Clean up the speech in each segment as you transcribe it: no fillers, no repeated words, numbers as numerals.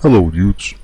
Hello, dudes.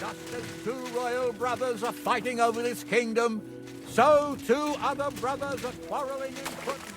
Just as two royal brothers are fighting over this kingdom, so two other brothers are quarreling in Württemberg.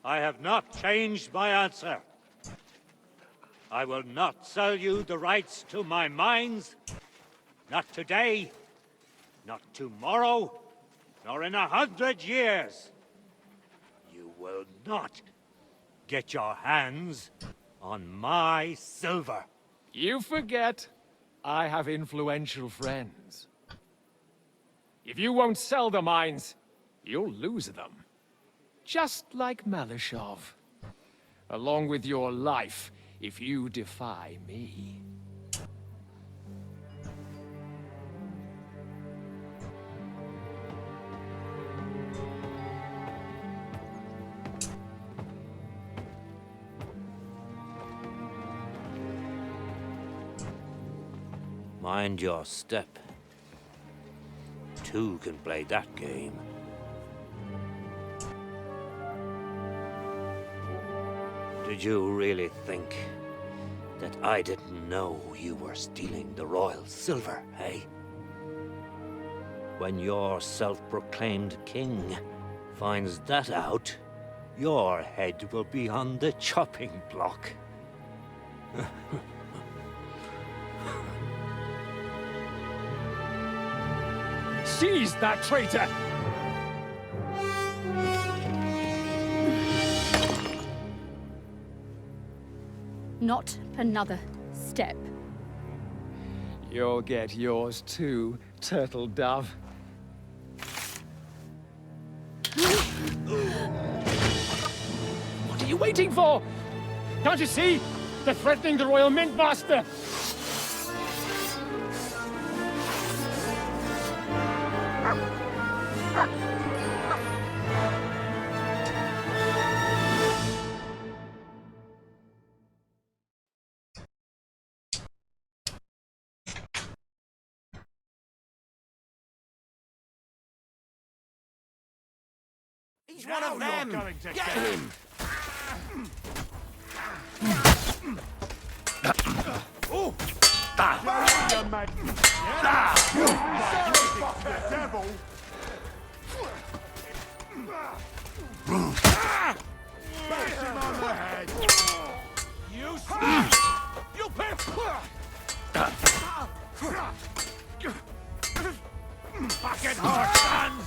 I have not changed my answer. I will not sell you the rights to my mines. Not today, not tomorrow, nor in 100 years. You will not get your hands on my silver. You forget, I have influential friends. If you won't sell the mines, you'll lose them. Just like Malishov. Along with your life, if you defy me. Mind your step. Two can play that game. Did you really think that I didn't know you were stealing the royal silver, eh? When your self-proclaimed king finds that out, your head will be on the chopping block. Seize that traitor! Not another step. You'll get yours too, turtle dove. What are you waiting for? Can't you see? They're threatening the Royal Mint Master! He's one of them! Get him! Fucking horse sons!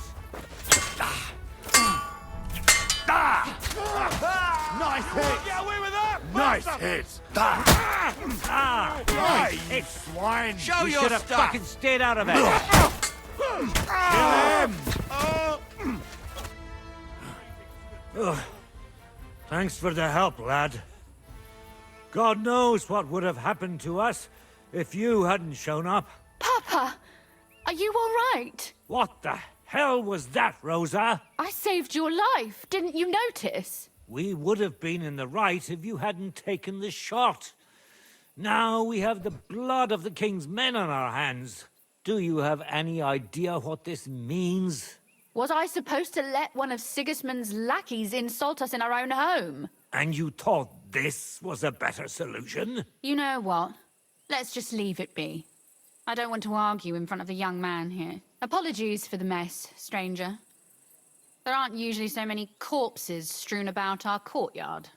Nice hit! Get away with that! Nice hit! Nice hit! Swine! Show you should have fucking stayed out of it! Kill him! Thanks for the help, lad. God knows what would have happened to us if you hadn't shown up. Papa, are you all right? What the hell was that, Rosa? I saved your life. Didn't you notice? We would have been in the right if you hadn't taken the shot. Now we have the blood of the king's men on our hands. Do you have any idea what this means? Was I supposed to let one of Sigismund's lackeys insult us in our own home? And you thought this was a better solution? You know what? Let's just leave it be. I don't want to argue in front of the young man here. Apologies for the mess, stranger. There aren't usually so many corpses strewn about our courtyard.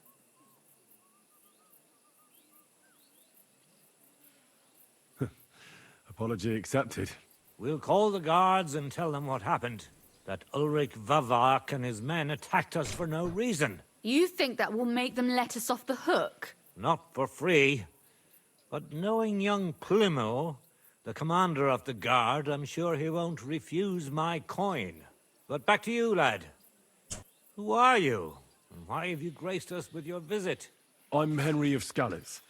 Apology accepted. We'll call the guards and tell them what happened. That Ulrich Vavak and his men attacked us for no reason. You think that will make them let us off the hook? Not for free. But knowing young Plymouth, the commander of the guard, I'm sure he won't refuse my coin. But back to you, lad. Who are you? And why have you graced us with your visit? I'm Henry of Scales,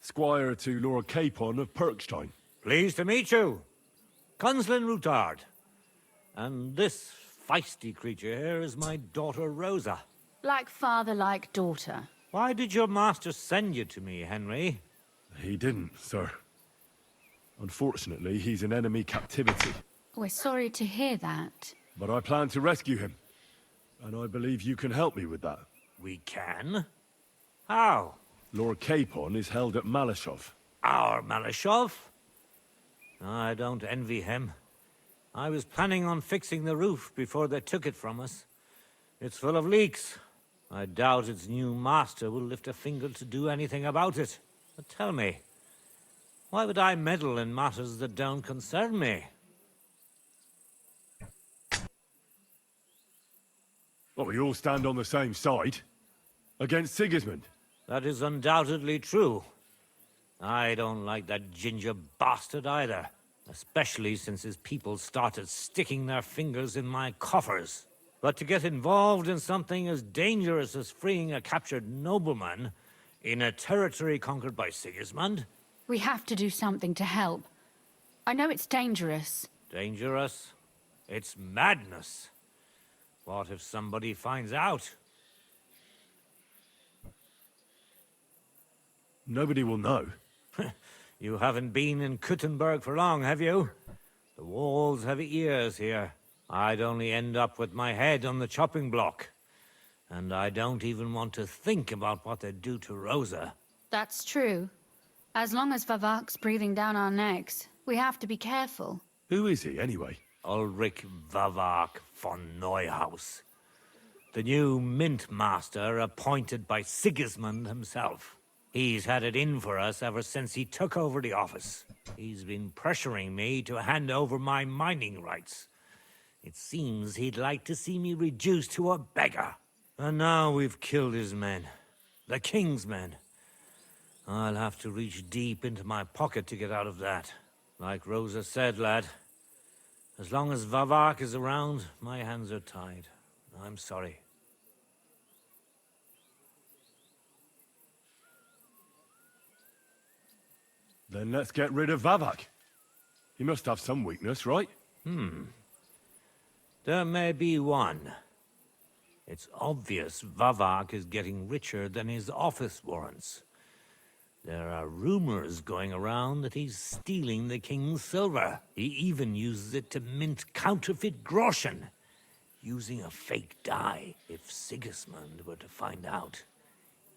squire to Lord Capon of Perkstein. Pleased to meet you. Conslin Routard. And this feisty creature here is my daughter Rosa. Like father, like daughter. Why did your master send you to me, Henry? He didn't, sir. Unfortunately, he's in enemy captivity. We're sorry to hear that. But I plan to rescue him. And I believe you can help me with that. We can? How? Lord Capon is held at Malashov. Our Malashov? I don't envy him. I was planning on fixing the roof before they took it from us. It's full of leaks. I doubt its new master will lift a finger to do anything about it. But tell me, why would I meddle in matters that don't concern me? Well, we all stand on the same side. Against Sigismund. That is undoubtedly true. I don't like that ginger bastard either. Especially since his people started sticking their fingers in my coffers. But to get involved in something as dangerous as freeing a captured nobleman in a territory conquered by Sigismund? We have to do something to help. I know it's dangerous. Dangerous? It's madness. What if somebody finds out? Nobody will know. You haven't been in Kuttenberg for long, have you? The walls have ears here. I'd only end up with my head on the chopping block. And I don't even want to think about what they'd do to Rosa. That's true. As long as Vavak's breathing down our necks, we have to be careful. Who is he, anyway? Ulrich Vavak von Neuhaus. The new mint master appointed by Sigismund himself. He's had it in for us ever since he took over the office. He's been pressuring me to hand over my mining rights. It seems he'd like to see me reduced to a beggar. And now we've killed his men. The king's men. I'll have to reach deep into my pocket to get out of that. Like Rosa said, lad, as long as Vavak is around, my hands are tied. I'm sorry. Then let's get rid of Vavak. He must have some weakness, right? There may be one. It's obvious Vavak is getting richer than his office warrants. There are rumors going around that he's stealing the king's silver. He even uses it to mint counterfeit groschen, using a fake dye if Sigismund were to find out.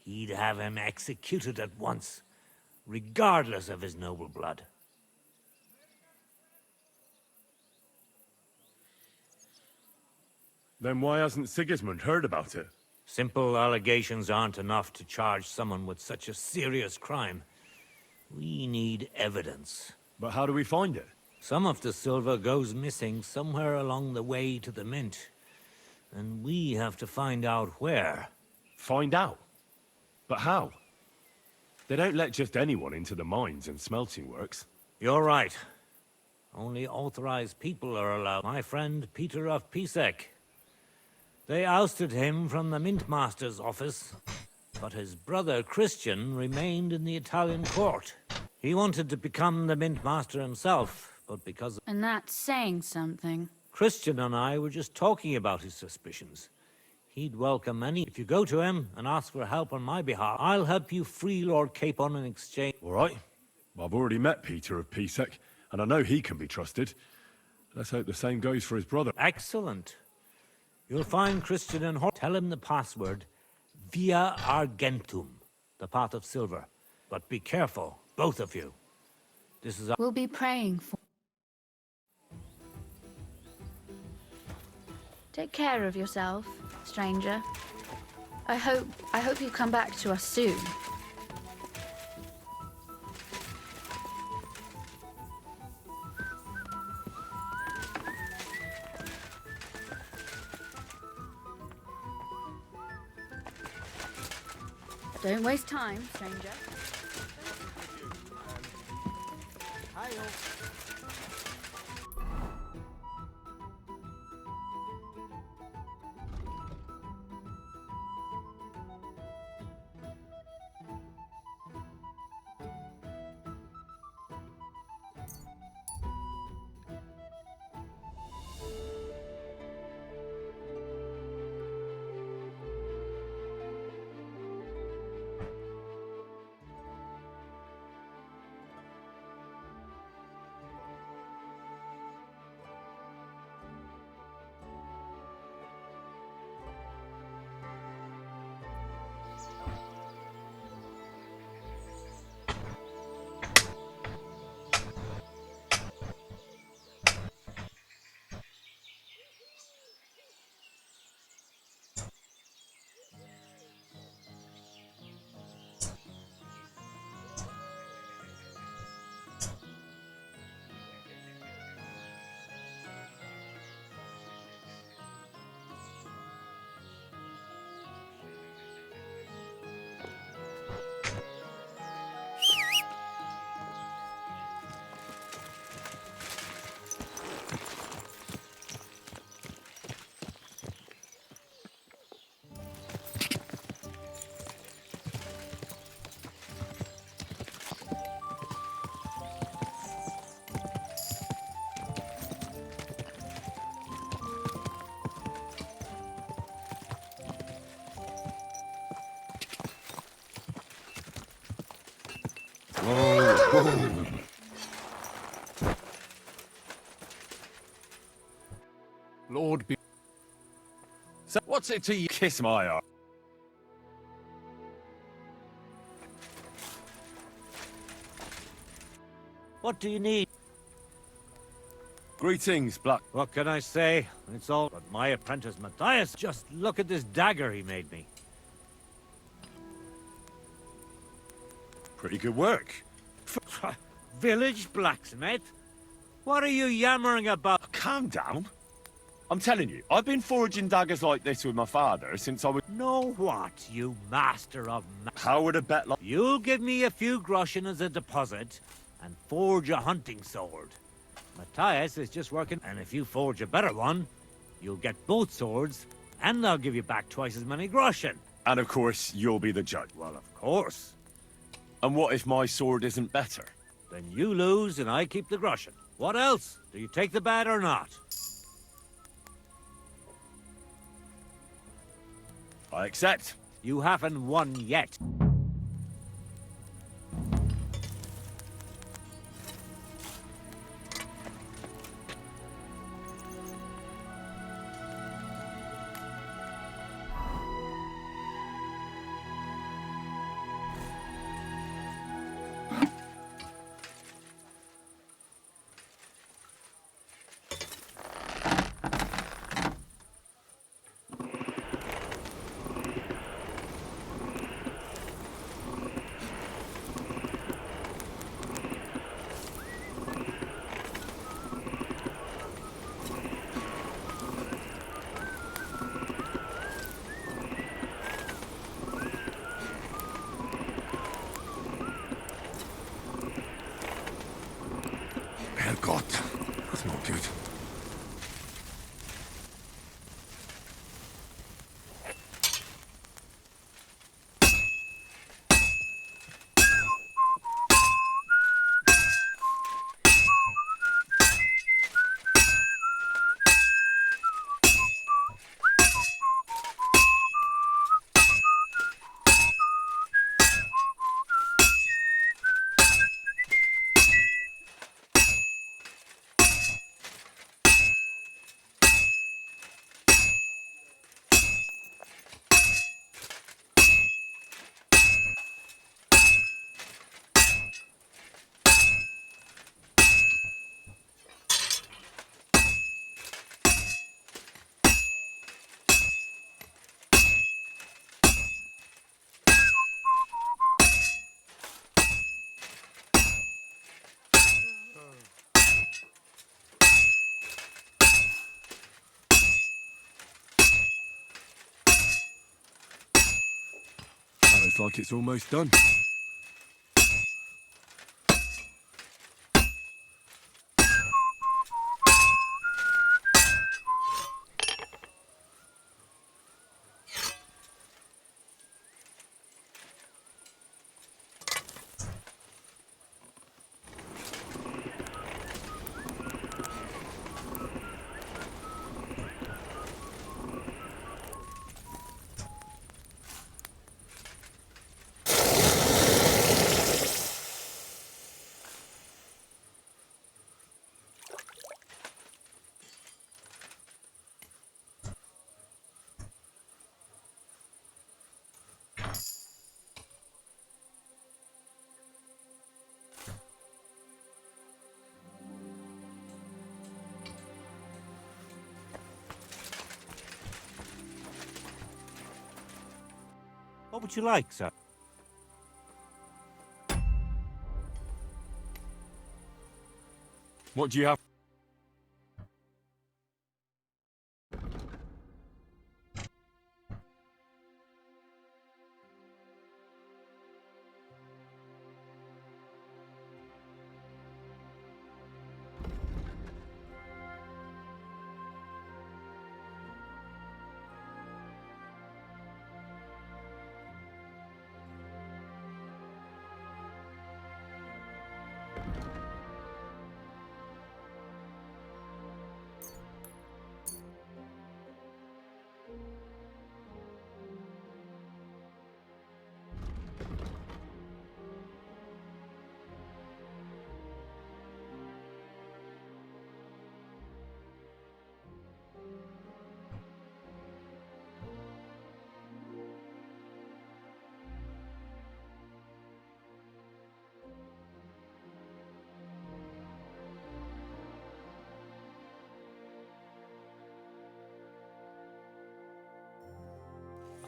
he'd have him executed at once, regardless of his noble blood. Then why hasn't Sigismund heard about it? Simple allegations aren't enough to charge someone with such a serious crime. We need evidence. But how do we find it? Some of the silver goes missing somewhere along the way to the mint. And we have to find out where. Find out? But how? They don't let just anyone into the mines and smelting works. You're right. Only authorized people are allowed. My friend Peter of Pisek. They ousted him from the Mintmaster's office, but his brother Christian remained in the Italian court. He wanted to become the Mintmaster himself, but because And that's saying something. Christian and I were just talking about his suspicions. He'd welcome any. If you go to him and ask for help on my behalf, I'll help you free Lord Capon in exchange. All right. I've already met Peter of Pisek, and I know he can be trusted. Let's hope the same goes for his brother. Excellent. You'll find Christian and tell him the password, Via Argentum, the path of silver. But be careful, both of you. This is We'll be praying for... Take care of yourself, stranger. I hope you come back to us soon. Don't waste time, stranger. Lord be... So what's it to you? Kiss my ass. What do you need? Greetings, Black. What can I say? It's all but my apprentice Matthias. Just look at this dagger he made me. Pretty good work. Village blacksmith? What are you yammering about? Calm down. I'm telling you, I've been forging daggers like this with my father since I was... Know what, you master of How would a bet like... You'll give me a few groschen as a deposit and forge a hunting sword. Matthias is just working, and if you forge a better one, you'll get both swords, and I'll give you back twice as many groschen. And of course, you'll be the judge. Well, of course. And what if my sword isn't better? Then you lose and I keep the groschen. What else? Do you take the bet or not? I accept. You haven't won yet. Looks like it's almost done. What would you like, sir? What do you have?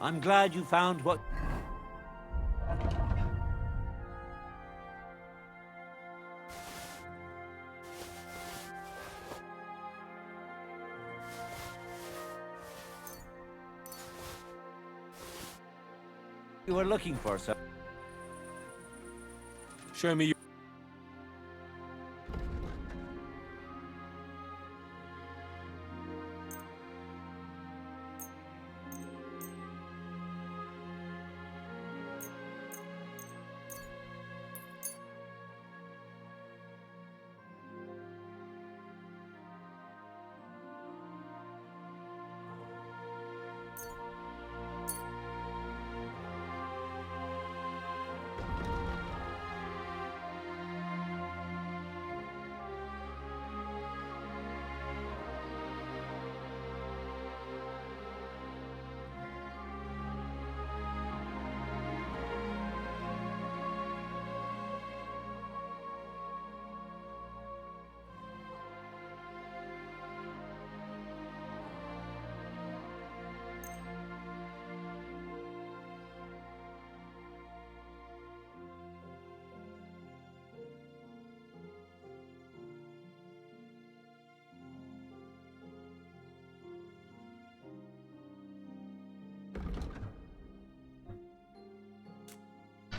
I'm glad you found what... you were looking for, sir. Show me your...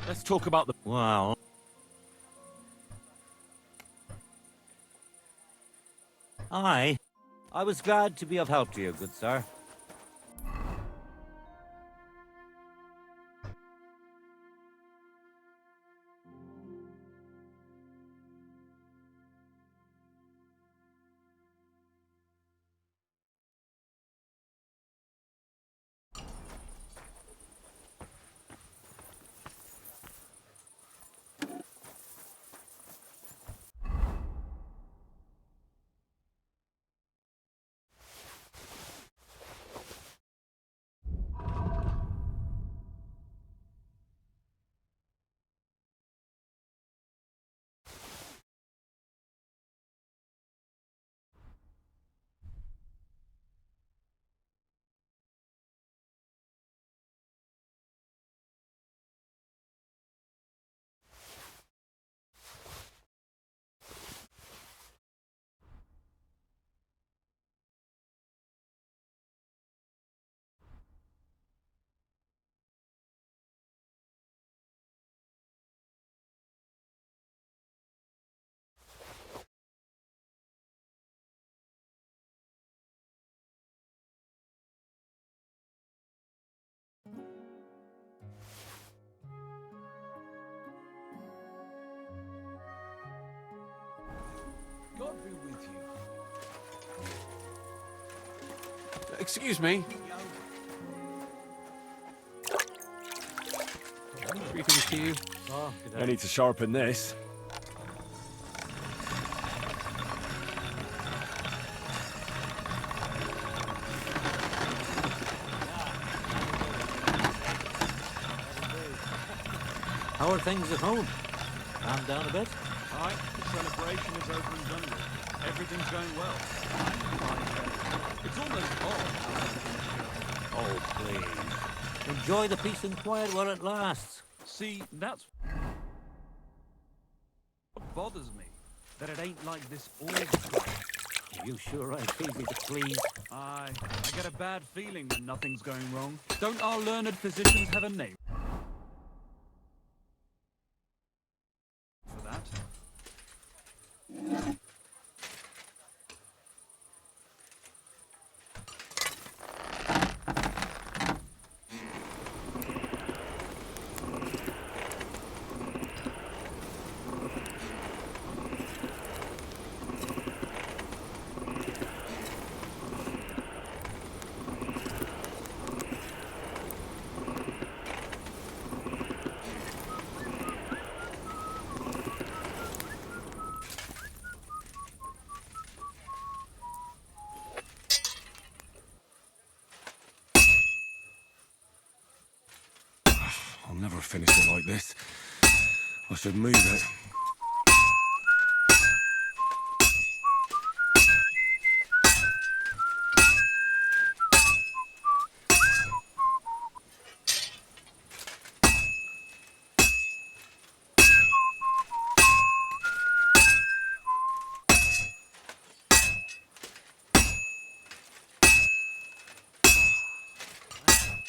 Let's talk about the... Well... I was glad to be of help to you, good sir. God be with you. Excuse me. Greetings to you. Oh, I need to sharpen this. how are things at home? Calm down a bit? Aye, the celebration is over and done with. Everything's going well. It's almost odd. Oh, please. Enjoy the peace and quiet while it lasts. See, that's what bothers me. That it ain't like this all the time. You sure ain't easy to please. Aye, I get a bad feeling when nothing's going wrong. Don't our learned physicians have a name for that? I'll never finish it like this. I should move it.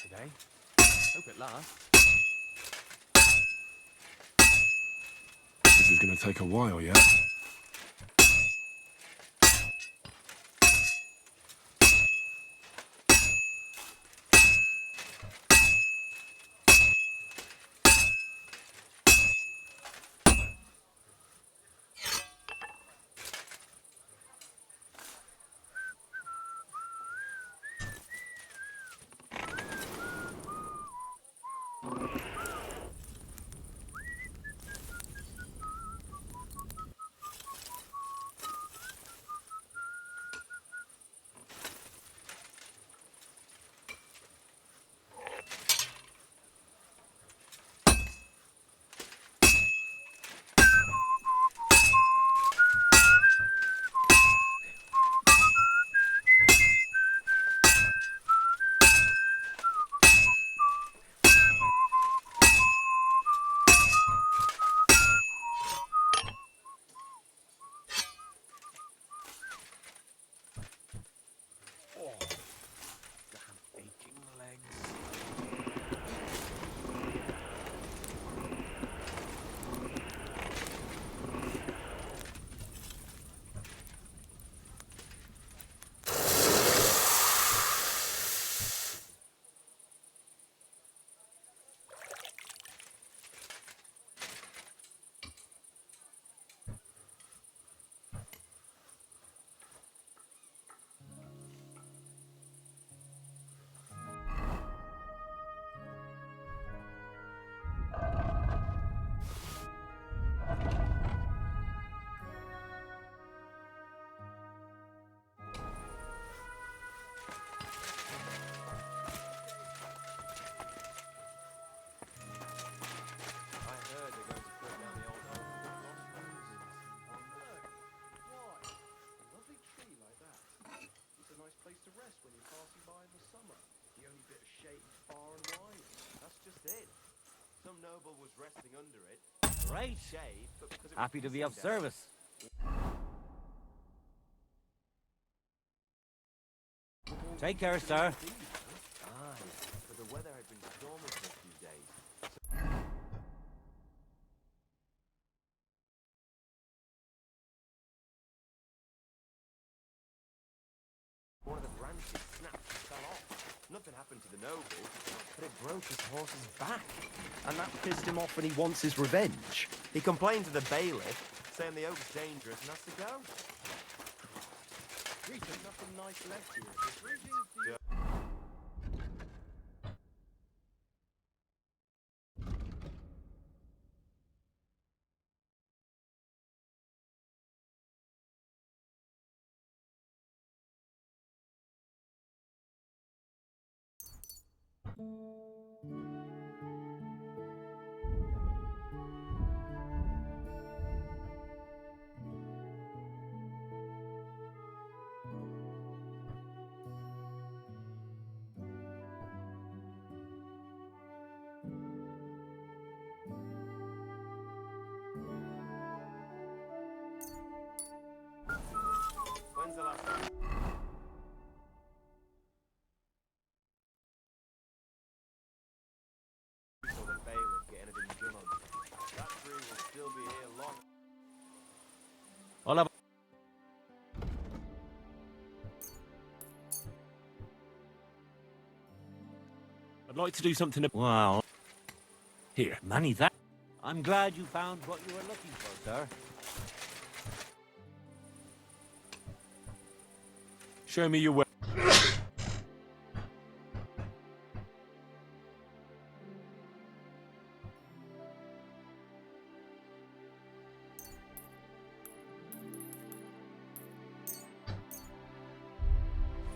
Today. Hope it lasts. This is going to take a while yet. Some noble was resting under it. Great. Shade, but because it was Happy to be of pissing down. service. Take care, sir. Aye, but the weather had been stormy for a few days. One of the branches snapped and fell off. Nothing happened to the noble, but it broke his horse's back. And that pissed him off and he wants his revenge. He complained to the bailiff, saying the oak's dangerous and has to go. Nothing nice left here. When's the last time? You saw the bailiff get anything done on it. That tree will still be here long. Well, I'd like to do something. wow. Here. Many thanks. I'm glad you found what you were looking for, sir. Show me your way.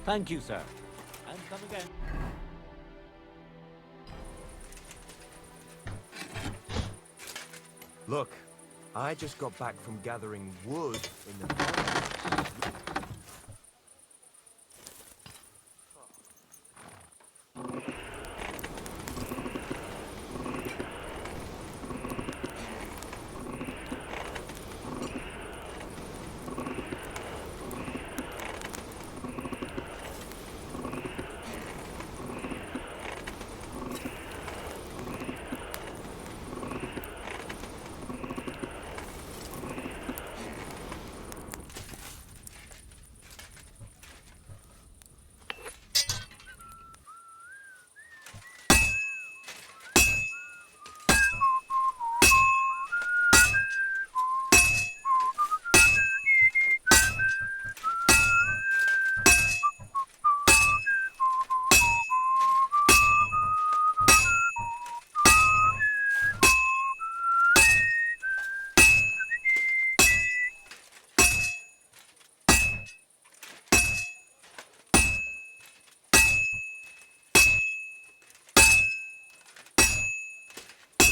Thank you, sir. And come again. Look, I just got back from gathering wood in the forest.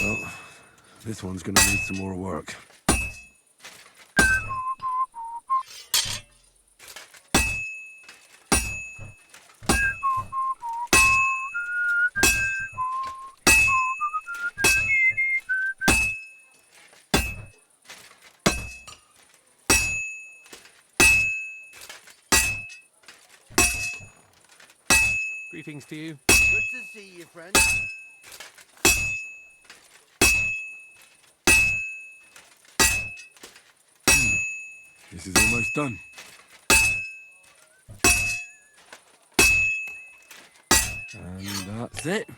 Well, this one's gonna need some more work. Greetings to you. Good to see you, friend. This is almost done. And that's it.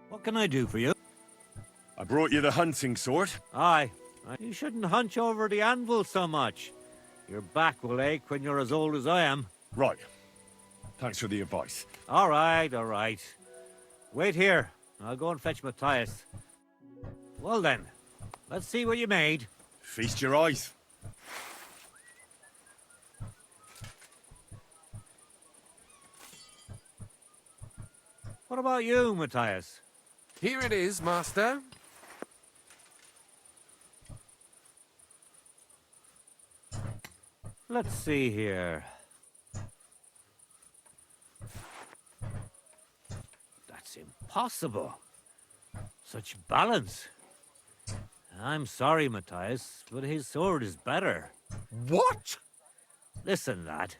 What can I do for you? I brought you the hunting sword. Aye. You shouldn't hunch over the anvil so much. Your back will ache when you're as old as I am. Right. Thanks for the advice. All right, all right. Wait here. I'll go and fetch Matthias. Well then, let's see what you made. Feast your eyes. What about you, Matthias? Here it is, master. Let's see here. possible? Such balance. I'm sorry, Matthias, but his sword is better. What? Listen, lad.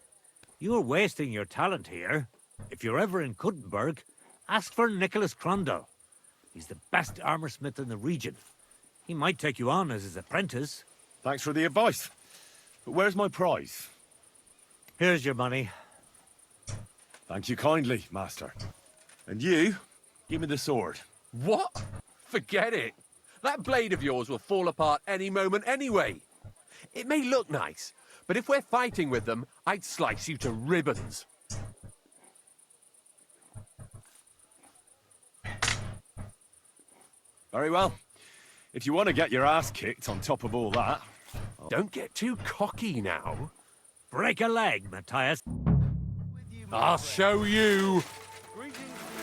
You're wasting your talent here. If you're ever in Kuttenberg, ask for Nicholas Crondell. He's the best armorsmith in the region. He might take you on as his apprentice. Thanks for the advice. But where's my prize? Here's your money. Thank you kindly, master. And you, give me the sword. What? Forget it. That blade of yours will fall apart any moment anyway. It may look nice, but if we're fighting with them, I'd slice you to ribbons. Very well. If you want to get your ass kicked on top of all that... Don't get too cocky now. Break a leg, Matthias. I'll show you.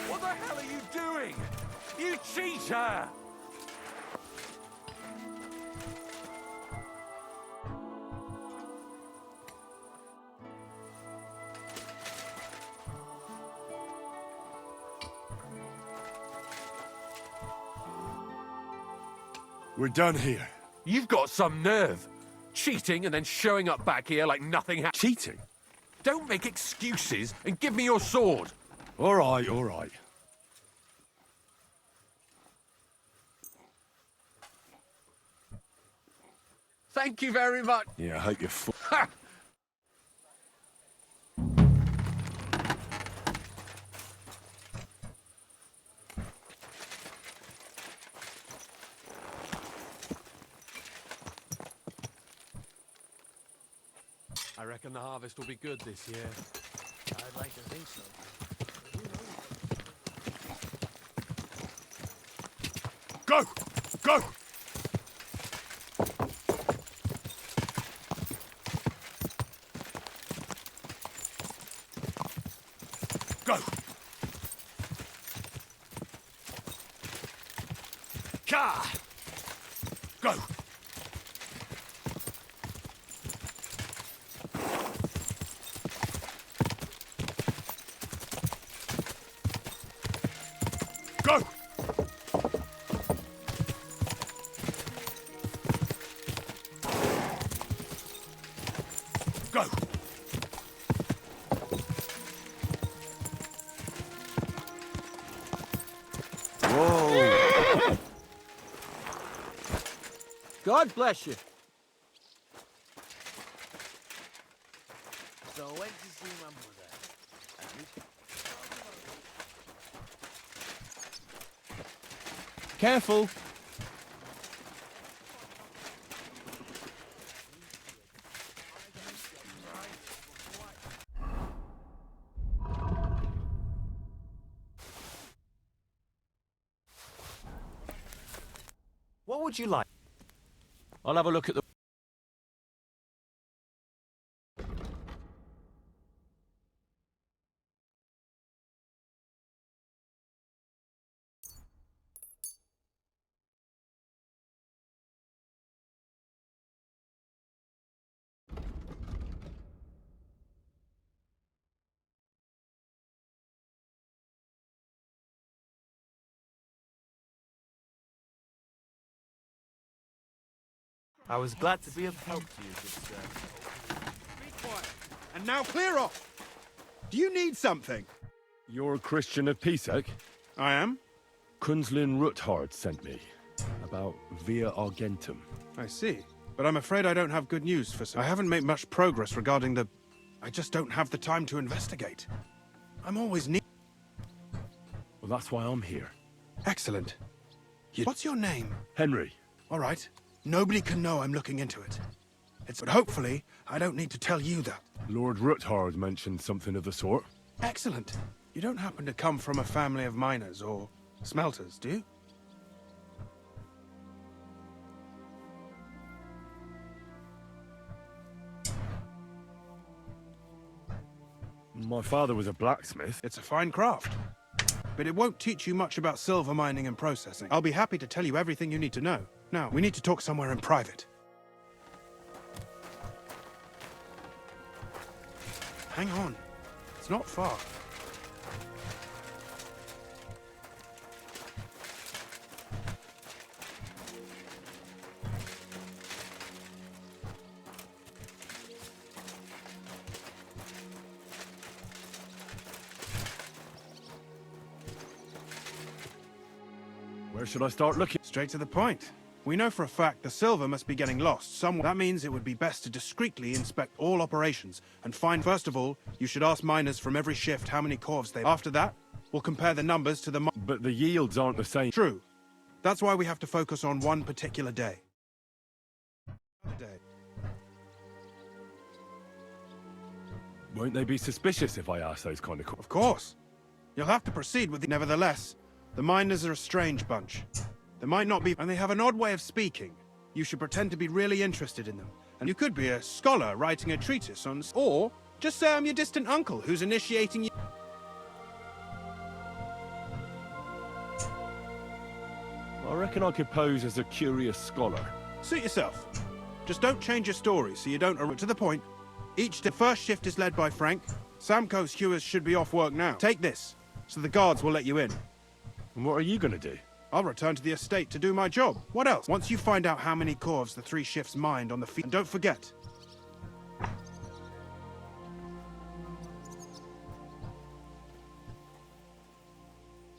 What the hell are you doing? You cheater! We're done here. You've got some nerve. Cheating and then showing up back here like nothing happened. Cheating? Don't make excuses and give me your sword. All right, all right. Thank you very much. Yeah, I hope you're Ha! I reckon the harvest will be good this year. I'd like to think so. Go! Go! Go! Ka! Go! Go! Go! Whoa! God bless you. So I went to see my mother. Careful. What would you like? I'll have a look at the... I was glad to be of help to you, good sir. Be quiet. And now clear off. Do you need something? You're a Christian of Pisek? I am. Kunzlin Ruthard sent me. About Via Argentum. I see. But I'm afraid I don't have good news for some. I haven't made much progress regarding the... I just don't have the time to investigate. I'm always Well, that's why I'm here. Excellent. What's your name? Henry. All right. Nobody can know I'm looking into it. But hopefully, I don't need to tell you that. Lord Ruthard mentioned something of the sort. Excellent. You don't happen to come from a family of miners or smelters, do you? My father was a blacksmith. It's a fine craft. But it won't teach you much about silver mining and processing. I'll be happy to tell you everything you need to know. Now, we need to talk somewhere in private. Hang on. It's not far. Where should I start looking? Straight to the point. We know for a fact the silver must be getting lost somewhere. That means it would be best to discreetly inspect all operations and find. First of all, you should ask miners from every shift how many corves they. After that, we'll compare the numbers to the. But the yields aren't the same. True. That's why we have to focus on one particular day. Won't they be suspicious if I ask those kind of questions? Of course. You'll have to proceed with the. Nevertheless, the miners are a strange bunch. They might not be, and they have an odd way of speaking. You should pretend to be really interested in them. And you could be a scholar writing a treatise on. Or just say I'm your distant uncle who's initiating you. I reckon I could pose as a curious scholar. Suit yourself. Just don't change your story so you don't. To the point. The first shift is led by Frank. Samco's hewers should be off work now. Take this, so the guards will let you in. And what are you going to do? I'll return to the estate to do my job. What else? Once you find out how many corves the 3 shifts mined on the field. And don't forget.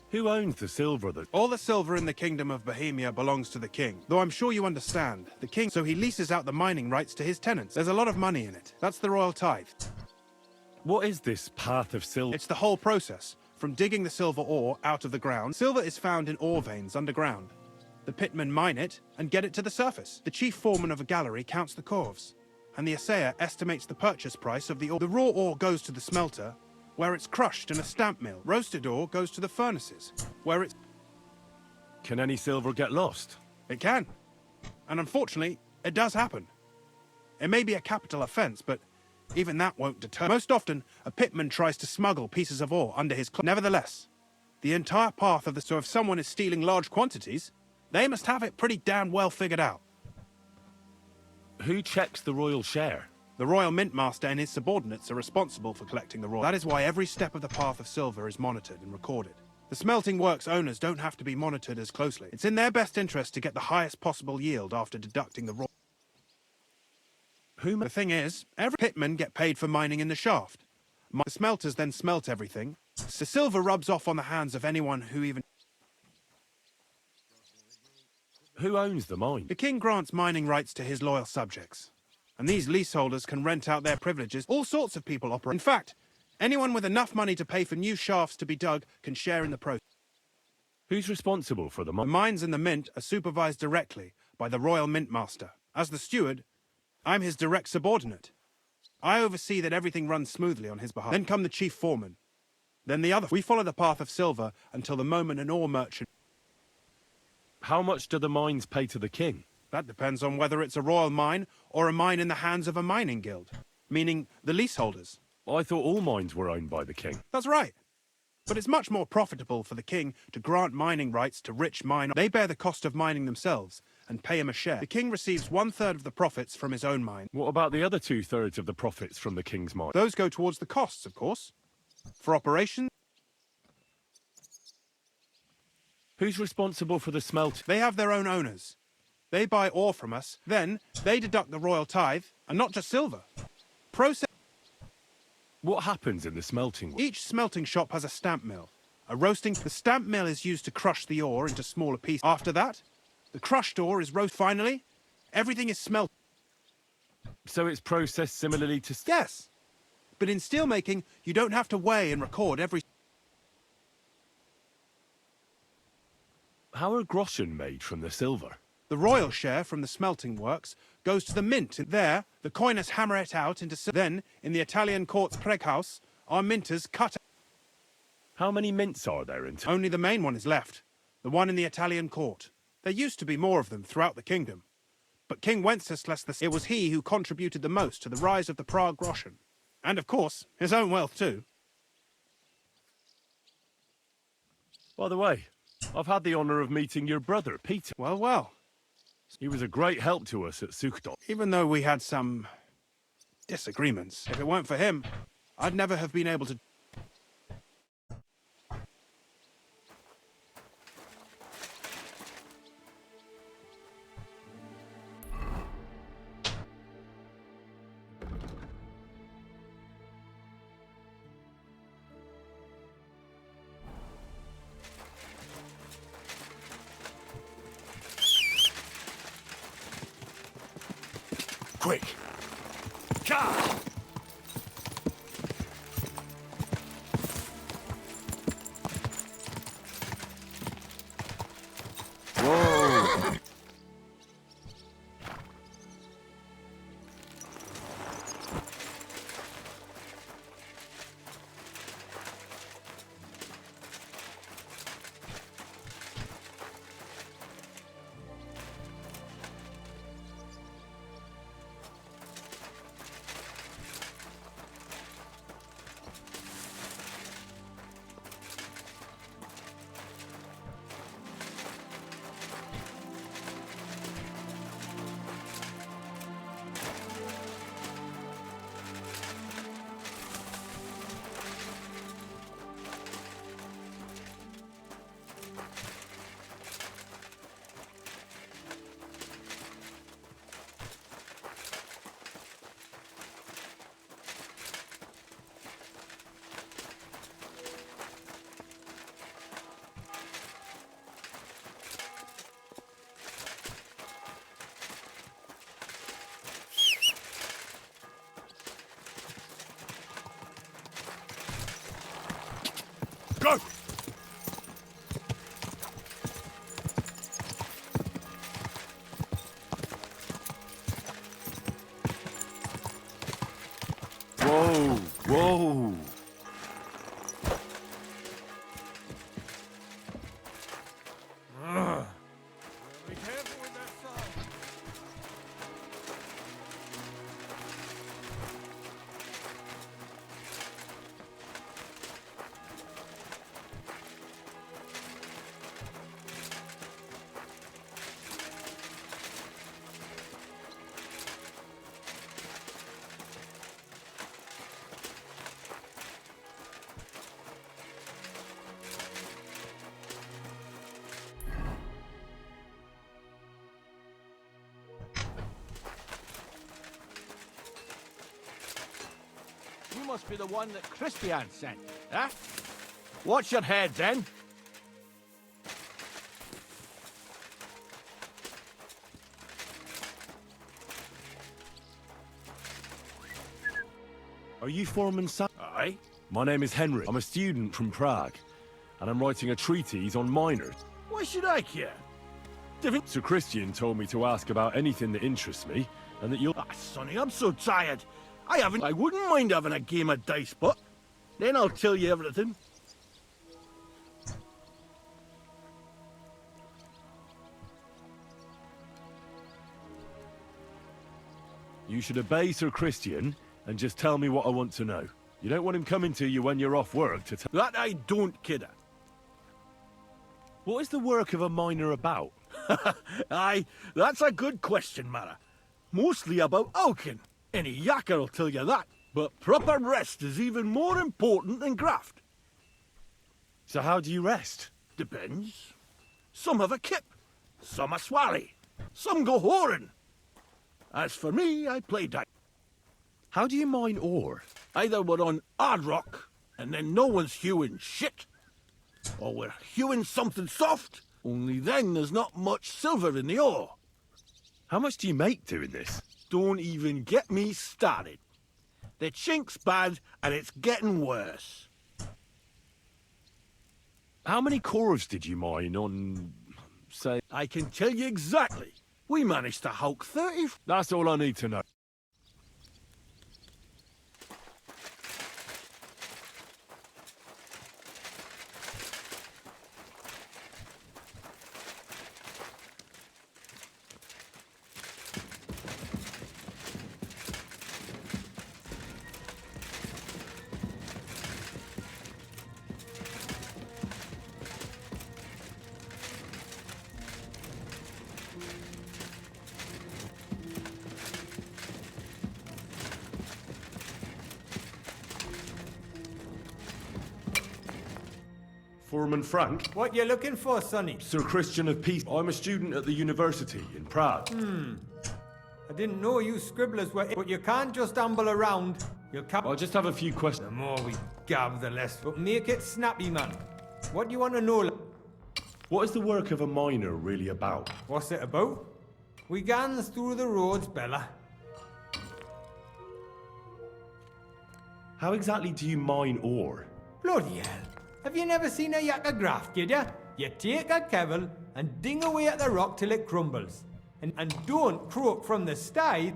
Who owns the silver that... All the silver in the kingdom of Bohemia belongs to the king. Though I'm sure you understand, the king, so he leases out the mining rights to his tenants. There's a lot of money in it. That's the royal tithe. What is this path of silver? It's the whole process. From digging the silver ore out of the ground, silver is found in ore veins underground. The pitmen mine it and get it to the surface. The chief foreman of a gallery counts the corves, and the assayer estimates the purchase price of the ore. The raw ore goes to the smelter, where it's crushed in a stamp mill. Roasted ore goes to the furnaces, where it's... Can any silver get lost? It can. And unfortunately, it does happen. It may be a capital offense, but even that won't deter. Most often, a pitman tries to smuggle pieces of ore under his cloak. Nevertheless, the entire path of the... So if someone is stealing large quantities, they must have it pretty damn well figured out. Who checks the royal share? The royal mint master and his subordinates are responsible for collecting the royal. That is why every step of the path of silver is monitored and recorded. The smelting works owners don't have to be monitored as closely. It's in their best interest to get the highest possible yield after deducting the raw. The thing is, every pitmen get paid for mining in the shaft. The smelters then smelt everything. The silver rubs off on the hands of anyone who even... Who owns the mine? The king grants mining rights to his loyal subjects. And these leaseholders can rent out their privileges. All sorts of people operate. In fact, anyone with enough money to pay for new shafts to be dug can share in the process. Who's responsible for the mine? The mines and the mint are supervised directly by the royal mint master. As the steward, I'm his direct subordinate. I oversee that everything runs smoothly on his behalf. Then come the chief foreman. Then the other. We follow the path of silver until the moment an ore merchant... How much do the mines pay to the king? That depends on whether it's a royal mine or a mine in the hands of a mining guild, meaning the leaseholders. I thought all mines were owned by the king. That's right. But it's much more profitable for the king to grant mining rights to rich miners. They bear the cost of mining themselves and pay him a share. The king receives 1/3 of the profits from his own mine. What about the other 2/3 of the profits from the king's mine? Those go towards the costs, of course. For operations... Who's responsible for the smelt? They have their own owners. They buy ore from us, then they deduct the royal tithe, and not just silver. What happens in the smelting? Each smelting shop has a stamp mill. The stamp mill is used to crush the ore into smaller pieces. After that, the crushed ore is roasted. Finally, everything is smelted. So it's processed similarly to... Yes. But in steelmaking, you don't have to weigh and record every... How are groschen made from the silver? The royal share from the smelting works goes to the mint. There, the coiners hammer it out into silver. Then, in the Italian court's preghouse, our minters cut... How many mints are there in... Only the main one is left. The one in the Italian court. There used to be more of them throughout the kingdom. But King Wenceslas II, it was he who contributed the most to the rise of the Prague groschen. And, of course, his own wealth, too. By the way, I've had the honour of meeting your brother, Peter. Well, well. He was a great help to us at Sukhdol. Even though we had some disagreements. If it weren't for him, I'd never have been able to... quick. Charge! Go! Whoa, whoa. Be careful with that sword. You must be the one that Christian sent, huh? Watch your head, then. Are you Foreman Sam? Aye. My name is Henry. I'm a student from Prague, and I'm writing a treatise on miners. Why should I care? Sir Christian told me to ask about anything that interests me, and that you'll... Ah, Sonny, I'm so tired. I wouldn't mind having a game of dice, but then I'll tell you everything. You should obey Sir Christian and just tell me what I want to know. You don't want him coming to you when you're off work to tell... That I don't, kidder. What is the work of a miner about? Aye, that's a good question, Mara. Mostly about Alkin. Any yakker'll tell you that. But proper rest is even more important than graft. So how do you rest? Depends. Some have a kip, some a swally, some go whoring. As for me, I play dice. How do you mine ore? Either we're on hard rock, and then no one's hewing shit, or we're hewing something soft, only then there's not much silver in the ore. How much do you make doing this? Don't even get me started. The chink's bad, and it's getting worse. How many cores did you mine on, say... I can tell you exactly. We managed to hulk 30... That's all I need to know. Foreman Frank? What you looking for, Sonny? Sir Christian of Peace. I'm a student at the university in Prague. I didn't know you scribblers were... But you can't just amble around. You'll cap... I'll just have a few questions. The more we gab, the less. But make it snappy, man. What do you want to know? What is the work of a miner really about? What's it about? We gans through the roads, Bella. How exactly do you mine ore? Bloody hell. Have you never seen a yakka graft, kid ya? You take a kevel and ding away at the rock till it crumbles. And don't croak from the stide.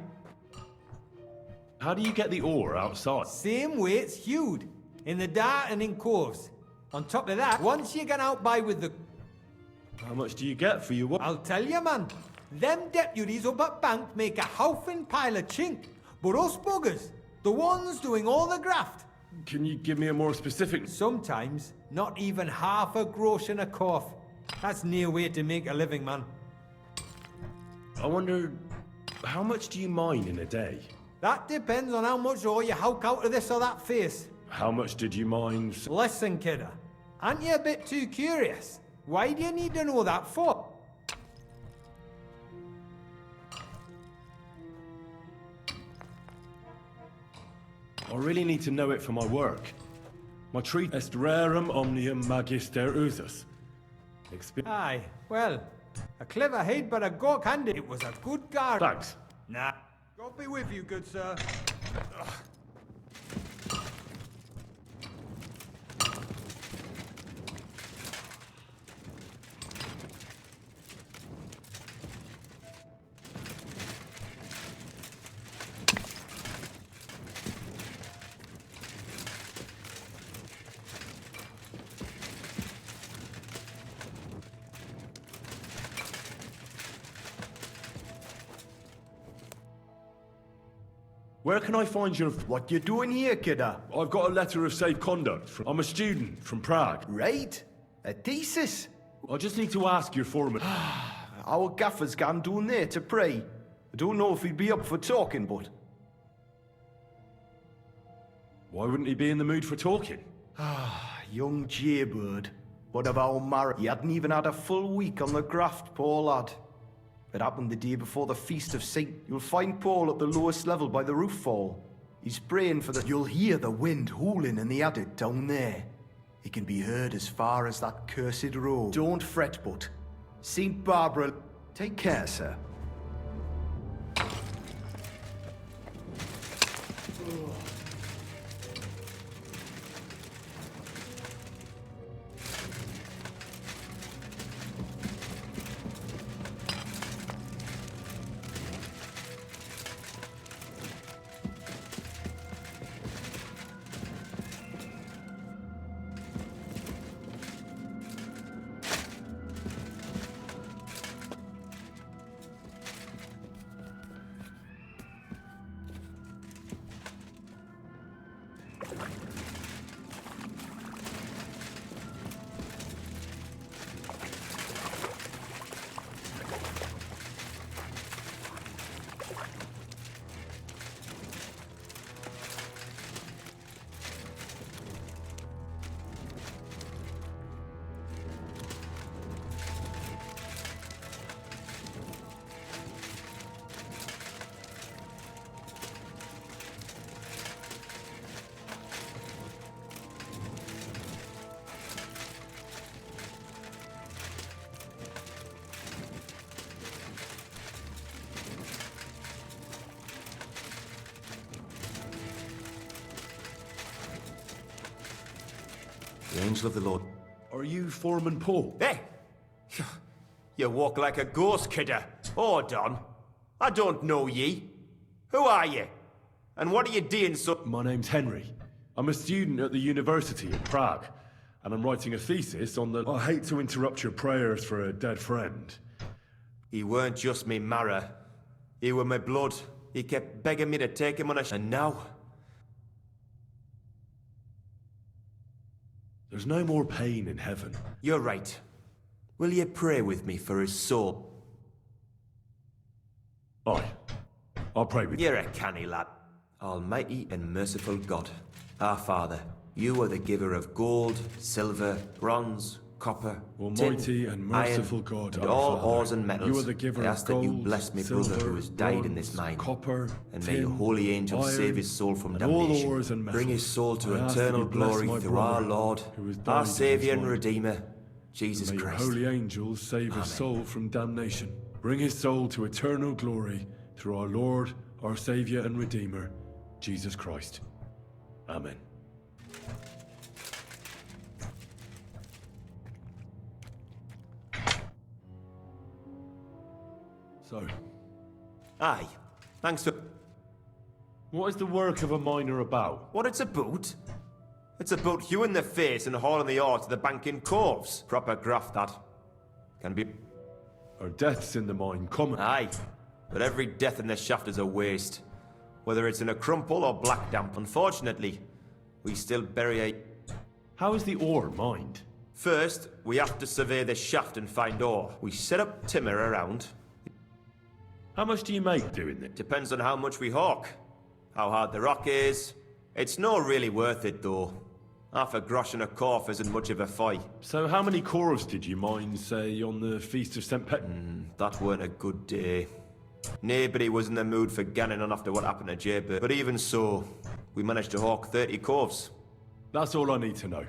How do you get the ore outside? Same way it's hewed. In the dart and in coves. On top of that, once you get out by with the... How much do you get for your work? I'll tell you, man. Them deputies up at bank make a howfin pile of chink. But us buggers, the ones doing all the graft. Can you give me a more specific... Sometimes, not even half a grosh and a cough. That's near way to make a living, man. I wonder, how much do you mine in a day? That depends on how much ore you howk out of this or that face. How much did you mine? Listen, kidder. Aren't you a bit too curious? Why do you need to know that for? I really need to know it for my work. My treat est rerum omnium magister usus. Aye, well, a clever head but a gawk handed. It was a good guard. Thanks. Nah. God be with you, good sir. Where can I find your... What you doing here, kidder? I've got a letter of safe conduct. I'm a student from Prague. Right. A thesis? I just need to ask your foreman. Our gaffer's gone down there to pray. I don't know if he'd be up for talking, but... Why wouldn't he be in the mood for talking? Young jaybird. What of our marriage? He hadn't even had a full week on the graft, poor lad. It happened the day before the Feast of Saint. You'll find Paul at the lowest level by the roof fall. He's praying for the... You'll hear the wind howling in the attic down there. It can be heard as far as that cursed road. Don't fret, but Saint Barbara... Take care, sir. The angel of the Lord. Are you Foreman Paul? Hey! You walk like a ghost, kidder. Hold on. I don't know ye. Who are ye? And what are you doing so... My name's Henry. I'm a student at the university in Prague, and I'm writing a thesis on the... I hate to interrupt your prayers for a dead friend. He weren't just me marrow. He were my blood. He kept begging me to take him on a... And now... There's no more pain in heaven. You're right. Will you pray with me for his soul? Aye. I'll pray with you. You're a canny lad. Almighty and merciful God, our Father, you are the giver of gold, silver, bronze, copper, Almighty tin, and merciful iron, God, and our all Father, ores and metals. you are the giver I ask of that you gold, bless me silver, brother who has died in this bronze, mine. copper, And may your tin, holy angels iron, save his soul from and all damnation. ores and Bring his metals. soul to I ask that eternal you bless glory my through brother our Lord, who has died our in his Saviour and life. Redeemer, Jesus May your Christ. holy angels save his soul from damnation. Bring his soul to eternal glory through our Lord, our Saviour and Redeemer, Jesus Christ. Amen. So, Aye. Thanks for... what is the work of a miner about? What it's about? It's about hewing the face and hauling the ore to the banking corves. Proper graft, that. Can be... Are deaths in the mine common? Aye. But every death in the shaft is a waste. Whether it's in a crumple or black damp. Unfortunately, we still bury a... How is the ore mined? First, we have to survey the shaft and find ore. We set up timber around. How much do you make doing it? Depends on how much we hawk. How hard the rock is. It's not really worth it, though. Half a grosh and a corf isn't much of a fight. So how many corves did you mine, say, on the Feast of St. Pet? That weren't a good day. Nobody was in the mood for ganning on after what happened to Jaybird. But even so, we managed to hawk 30 corves. That's all I need to know.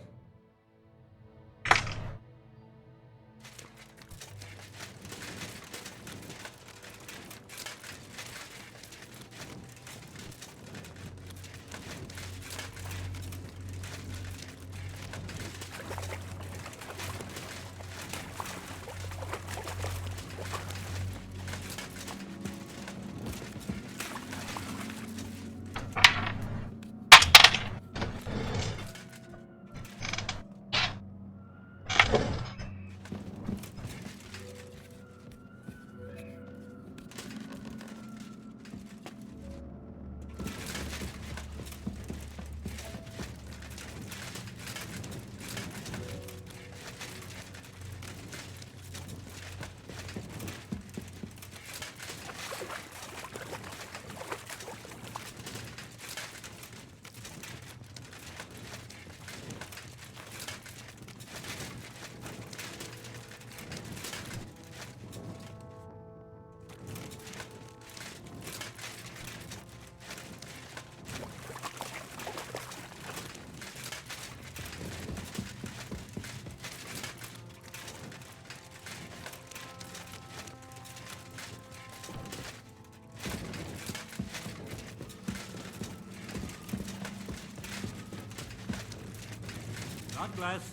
God bless.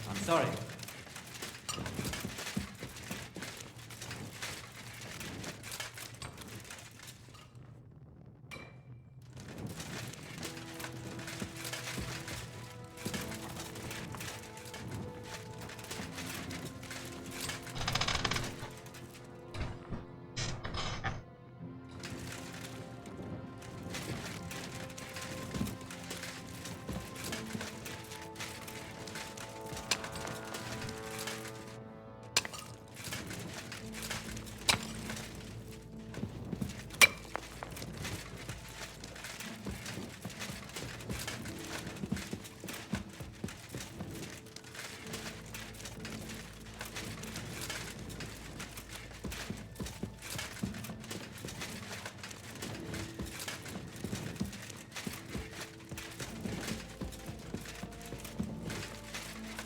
I'm sorry.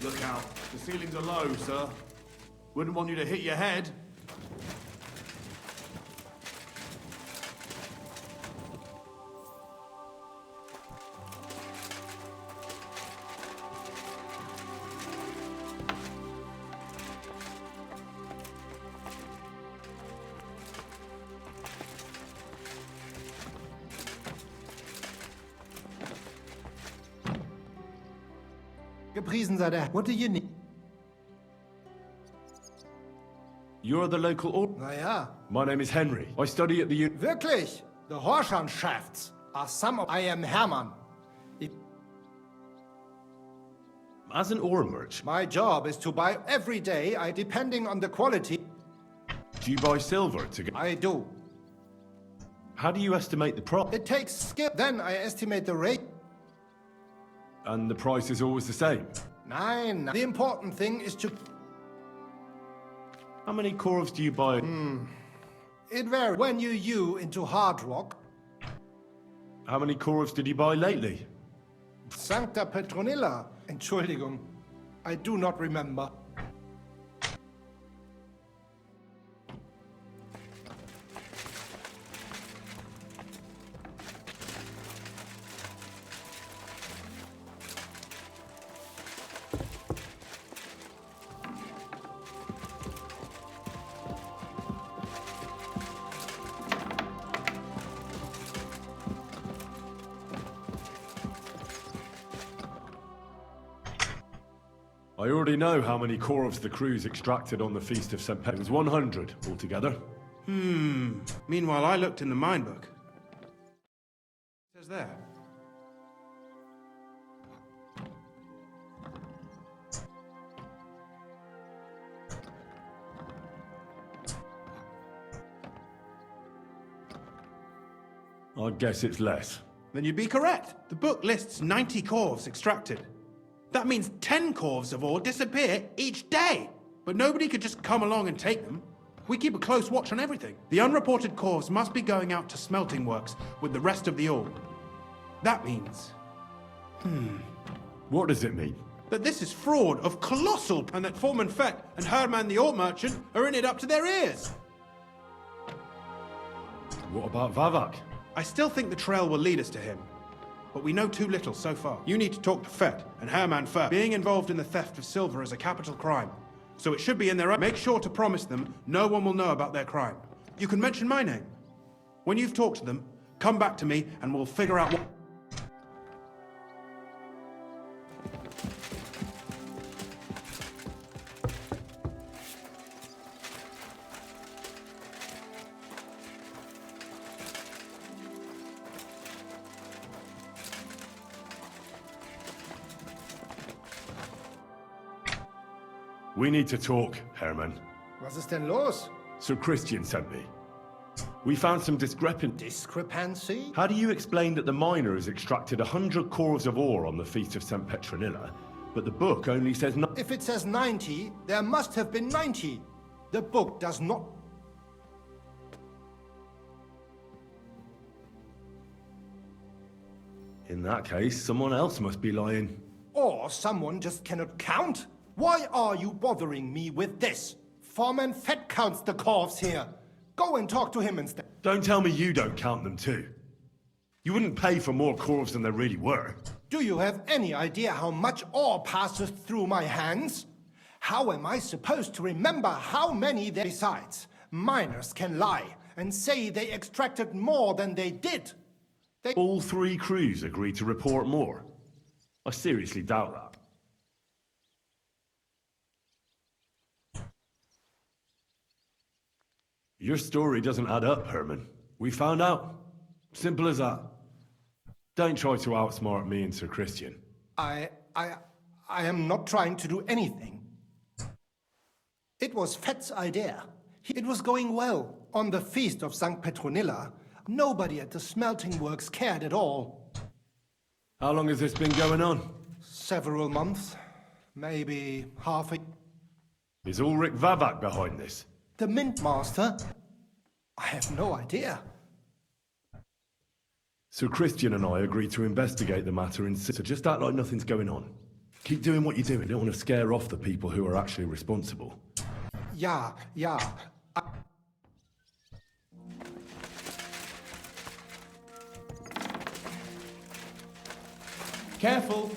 Look out. The ceilings are low, sir. Wouldn't want you to hit your head. Gepriesen sei der. What do you need? You're the local ore... Naja. My name is Henry. I study at the Wirklich? The Horsham shafts are some of... I am Hermann. As an ore merchant, My job is to buy every day, depending on the quality. do you buy silver to get... I do. How do you estimate the price? It takes skill. Then I estimate the rate. And the price is always the same? Nein. The important thing is to... How many corves do you buy? It varies. When you into hard rock, How many corves did you buy lately? Sancta Petronilla. Entschuldigung. I do not remember. I already know how many corvs the crews extracted on the Feast of St. It was 100 altogether. Meanwhile, I looked in the mine book. It says there. I'd guess it's less. Then you'd be correct. The book lists 90 corvs extracted. That means 10 corvs of ore disappear each day. But nobody could just come along and take them. We keep a close watch on everything. The unreported corvs must be going out to smelting works with the rest of the ore. That means... What does it mean? that this is fraud of colossal... and that Foreman Fett and Herman the ore merchant are in it up to their ears. What about Vavak? I still think the trail will lead us to him. But we know too little so far. You need to talk to Fett and Herman first. Being involved in the theft of silver is a capital crime. So it should be in their own... Make sure to promise them no one will know about their crime. You can mention my name. When you've talked to them, come back to me and we'll figure out what... We need to talk, Herman. Was ist denn los? Sir Christian sent me. We found some Discrepancy? How do you explain that the miner has extracted 100 cores of ore on the Feast of St. Petronilla, but the book only says no... If it says 90, there must have been 90. The book does not... In that case, someone else must be lying. Or someone just cannot count? Why are you bothering me with this? Foreman Fett counts the corvs here. Go and talk to him instead. Don't tell me you don't count them too. You wouldn't pay for more corvs than there really were. Do you have any idea how much ore passes through my hands? How am I supposed to remember how many there... Besides, miners can lie and say they extracted more than they did. All three crews agreed to report more. I seriously doubt that. Your story doesn't add up, Herman. We found out. Simple as that. Don't try to outsmart me and Sir Christian. I am not trying to do anything. It was Fett's idea. It was going well. On the Feast of St. Petronilla, nobody at the smelting works cared at all. How long has this been going on? Several months. Maybe half a... Is Ulrich Vavak behind this? The Mint Master? I have no idea. Sir Christian and I agreed to investigate the matter in... So just act like nothing's going on. Keep doing what you're doing. Don't want to scare off the people who are actually responsible. Yeah. Careful!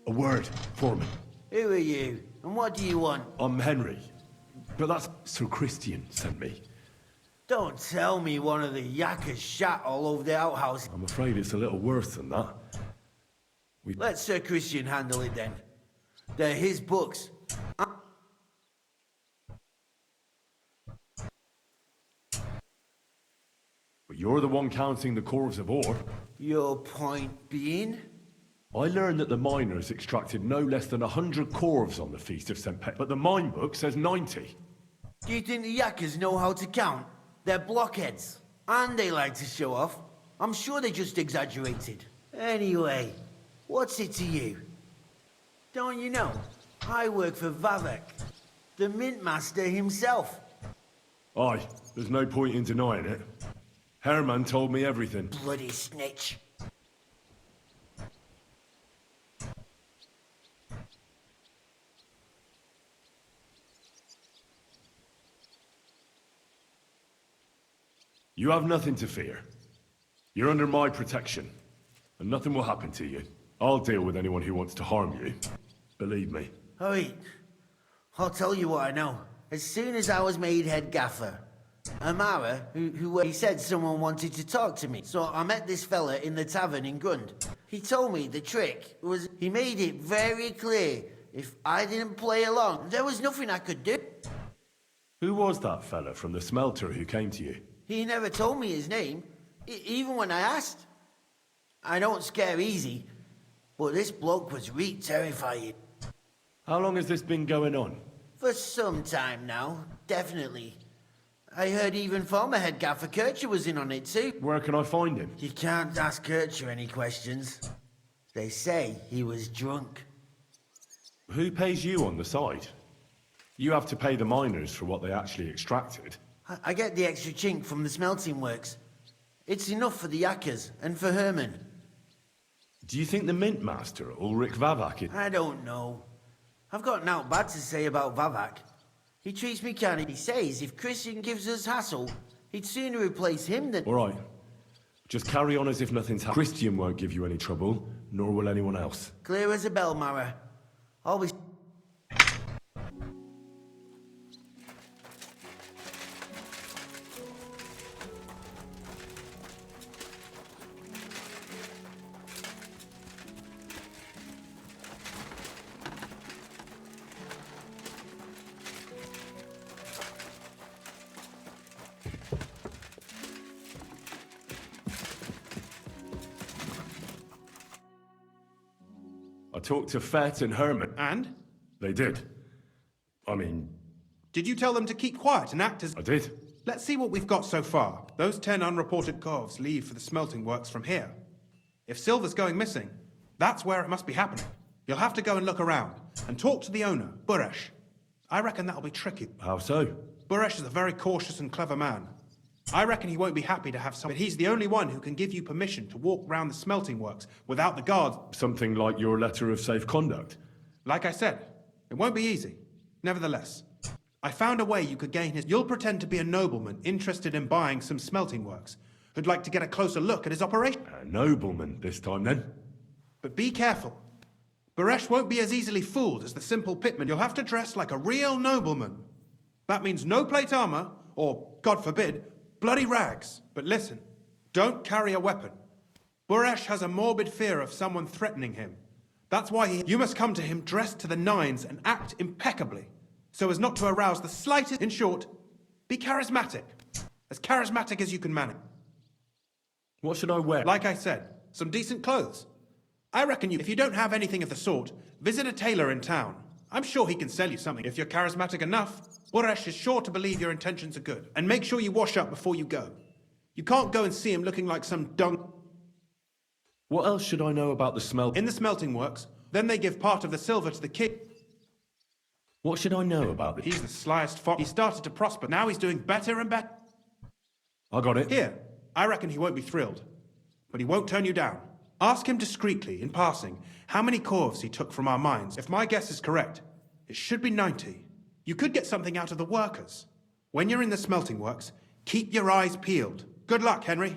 A word, Foreman. Who are you? And what do you want? I'm Henry. But that's Sir Christian sent me. Don't tell me one of the yakkers shat all over the outhouse. I'm afraid it's a little worse than that. Let Sir Christian handle it then. They're his books. But you're the one counting the cores of ore. Your point being? I learned that the miners extracted no less than 100 corvs on the Feast of St. Pet, but the mine book says 90. Do you think the yakkers know how to count? They're blockheads. And they like to show off. I'm sure they just exaggerated. Anyway, what's it to you? Don't you know? I work for Vavak, the Mint Master himself. Aye, there's no point in denying it. Herman told me everything. Bloody snitch. You have nothing to fear. You're under my protection, and nothing will happen to you. I'll deal with anyone who wants to harm you. Believe me. Wait. I'll tell you what I know. As soon as I was made head gaffer, Amara, he said someone wanted to talk to me. So I met this fella in the tavern in Grund. He told me the trick was he made it very clear if I didn't play along, there was nothing I could do. Who was that fella from the smelter who came to you? He never told me his name, even when I asked. I don't scare easy, but this bloke was terrifying. How long has this been going on? For some time now, definitely. I heard even former head gaffer Kircher was in on it too. Where can I find him? You can't ask Kircher any questions. They say he was drunk. Who pays you on the side? You have to pay the miners for what they actually extracted. I get the extra chink from the smelting works. It's enough for the Yakkers and for Herman. Do you think the mint master, Ulrich Vavak, is... I don't know. I've got naught bad to say about Vavak. He treats me kind of... He says if Christian gives us hassle, he'd sooner replace him than... All right. Just carry on as if nothing's happened. Christian won't give you any trouble, nor will anyone else. Clear as a bell, Mara. Always... I talked to Fett and Herman. And? They did. I mean... Did you tell them to keep quiet and act as... I did. Let's see what we've got so far. Those 10 unreported corves leave for the smelting works from here. If silver's going missing, that's where it must be happening. You'll have to go and look around, and talk to the owner, Buresh. I reckon that'll be tricky. How so? Buresh is a very cautious and clever man. I reckon he won't be happy to have someone, but he's the only one who can give you permission to walk round the smelting works without the guards. Something like your letter of safe conduct? Like I said, it won't be easy. Nevertheless, I found a way you could gain his... You'll pretend to be a nobleman interested in buying some smelting works, who'd like to get a closer look at his operation. A nobleman this time, then? But be careful. Buresh won't be as easily fooled as the simple pitman. You'll have to dress like a real nobleman. That means no plate armor, or, God forbid, bloody rags. But listen, don't carry a weapon. Buresh has a morbid fear of someone threatening him. That's why you must come to him dressed to the nines and act impeccably, so as not to arouse the slightest... In short, be charismatic. As you can manage. What should I wear? Like I said, some decent clothes. I reckon if you don't have anything of the sort, visit a tailor in town. I'm sure he can sell you something. If you're charismatic enough, Buresh is sure to believe your intentions are good. And make sure you wash up before you go. You can't go and see him looking like some dung... What else should I know about the smelt... In the smelting works, then they give part of the silver to the king. What should I know about it? He's the slyest fox. He started to prosper. Now he's doing better and better. I got it. Here, I reckon he won't be thrilled. But he won't turn you down. Ask him discreetly, in passing, how many corves he took from our mines. If my guess is correct, it should be 90. You could get something out of the workers. When you're in the smelting works, keep your eyes peeled. Good luck, Henry.